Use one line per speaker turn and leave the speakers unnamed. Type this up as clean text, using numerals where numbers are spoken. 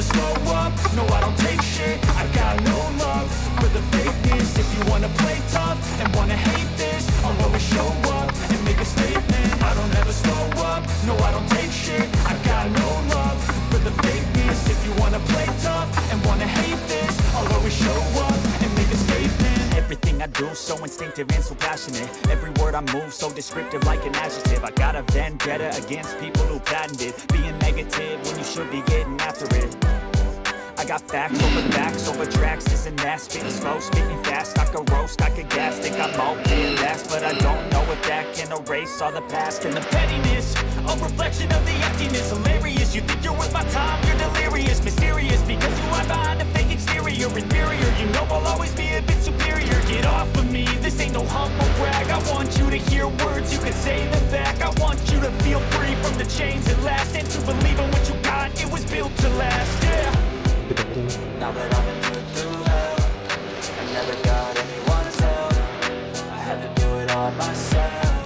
never slow up, no I don't take shit. I got no love for the fakeness. If you wanna play tough and wanna hate this, I'll always show up and make a statement. I don't ever slow up, no I don't take shit. I got no love for the fakeness. If you wanna play tough and wanna hate this, I'll always show up and make a statement. Everything I do so instinctive and so passionate. Every word I move so descriptive like an adjective. I got a vendetta against people who patented being negative when you should be getting after it. I got facts over tracks, this and that. Spitting slow, spitting fast, I could roast, I could gas. Think I'm okay last, but I don't know if that can erase all the past. And the pettiness, a reflection of the emptiness. Hilarious, you think you're worth my time, you're delirious. Mysterious, because you hide behind a fake exterior. Inferior, you know I'll always be a bit superior. Get off of me, this ain't no humble brag. I want you to hear words, you can say them back. I want you to feel free from the chains that last, and to believe in what you got, it was built to last, yeah.
Now that I've been put through hell, I never got anyone's help. I had to do it all myself.